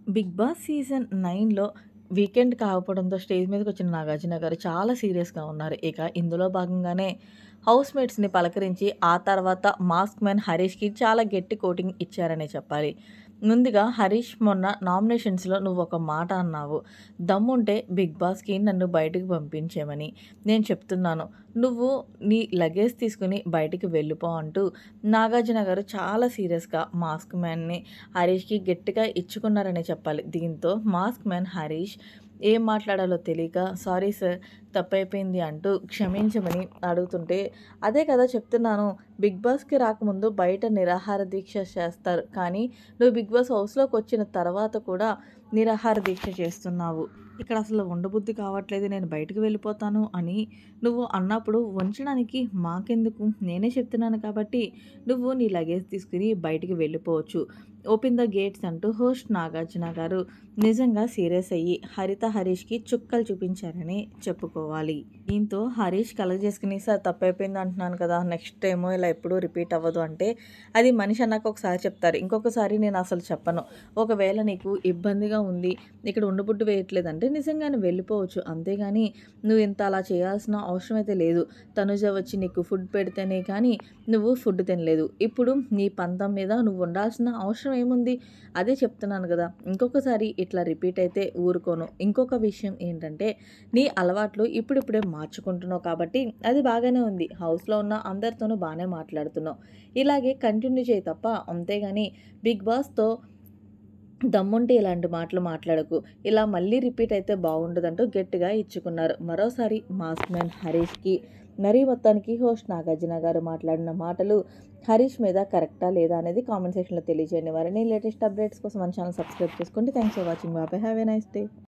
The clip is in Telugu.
బిగ్ బాస్ సీజన్ 9లో వీకెండ్ కాకపోవడంతో స్టేజ్ మీదకొచ్చిన నాగార్జున గారు చాలా సీరియస్‌గా ఉన్నారు. ఇక ఇందులో భాగంగానే హౌస్‌మేట్స్‌ని పలకరించి ఆ తర్వాత మాస్క్ మ్యాన్ హరీష్‌కి చాలా గట్టి కోటింగ్ ఇచ్చారనే చెప్పాలి. ముందుగా హరీష్ మొన్న నామినేషన్స్‌లో నువ్వొక మాట అన్నావు. దమ్ముంటే బిగ్ బాస్‌కి నన్ను బయటకి పంపించేమని. నేను చెప్తున్నాను. నువ్వు నీ లగేజ్ తీసుకొని బయటికి వెళ్ళిపో అంటూ నాగార్జున గారు చాలా సీరియస్‌గా మాస్క్ మ్యాన్‌ని హరీష్‌కి గట్టిగా ఇచ్చుకున్నారనే చెప్పాలి. దీంతో మాస్క్ మ్యాన్ హరీష్ ఏం మాట్లాడాలో తెలియక సారీ సార్ తప్పైపోయింది అంటూ క్షమించమని అడుగుతుంటే, అదే కదా చెప్తున్నాను. బిగ్ బాస్‌కి రాకముందు బయట నిరాహార దీక్ష చేస్తారు. కానీ నువ్వు బిగ్ బాస్ హౌస్‌లోకొచ్చిన తర్వాత కూడా నిరాహార దీక్ష చేస్తున్నావు. ఇక్కడ అసలు ఉండబుద్ధి కావట్లేదు. నేను బయటికి వెళ్ళిపోతాను అని నువ్వు అన్నప్పుడు ఉంచడానికి మాకెందుకు? నేనే చెప్తున్నాను కాబట్టి నువ్వు నీ లగేజ్ తీసుకొని బయటికి వెళ్ళిపోవచ్చు. ఓపెన్ ద గేట్స్ అంటూ హోస్ట్ నాగార్జున గారు నిజంగా సీరియస్ అయ్యి హరీష్‌కి చుక్కలు చూపించారని చెప్పుకోవాలి. దీంతో హరీష్ కలగజేసుకొని సార్ తప్పైపోయింది అంటున్నాను కదా! నెక్స్ట్ టైము ఇలా ఎప్పుడూ రిపీట్ అవ్వదు అంటే, అది మనిషి అన్నాక ఒకసారి చెప్తారు. ఇంకొకసారి నేను అసలు చెప్పను. ఒకవేళ నీకు ఇబ్బందిగా ఉంది, ఇక్కడ ఉండబుడ్డి వేయట్లేదంటే నిజంగానే వెళ్ళిపోవచ్చు. అంతేగాని నువ్వు ఇంత అలా చేయాల్సిన అవసరం అయితే లేదు. తనుజ వచ్చి నీకు ఫుడ్ పెడితేనే కానీ నువ్వు ఫుడ్ తినలేదు. ఇప్పుడు నీ పంతం మీద నువ్వు ఉండాల్సిన అవసరం ఏముంది? అదే చెప్తున్నాను గదా! ఇంకొకసారి ఇట్లా రిపీట్ అయితే ఊరుకోను. ఇంకొక విషయం ఏంటంటే, నీ అలవాట్లు ఇప్పుడిప్పుడే మార్చుకుంటున్నావు కాబట్టి అది బాగానే ఉంది. హౌస్‌లో ఉన్న అందరితోనూ బానే మాట్లాడుతున్నావు. ఇలాగే కంటిన్యూ చేయి తప్ప అంతేగాని బిగ్ బాస్‌తో దమ్ముంటే ఇలాంటి మాటలు మాట్లాడకు. ఇలా మళ్ళీ రిపీట్ అయితే బాగుండదంటూ గట్టిగా ఇచ్చుకున్నారు. మరోసారి మాస్క్ మ్యాన్ హరీష్‌కి మరీ మొత్తానికి హోస్ట్ నాగార్జున గారు మాట్లాడిన మాటలు హరీష్ మీద కరెక్టా లేదా అనేది కామెంట్ సెక్షన్‌లో తెలియజేయండి. మరిన్ని లేటెస్ట్ అప్డేట్స్ కోసం మన ఛానల్ సబ్స్క్రైబ్ చేసుకోండి. Thanks for watching. Bye. Have a nice day.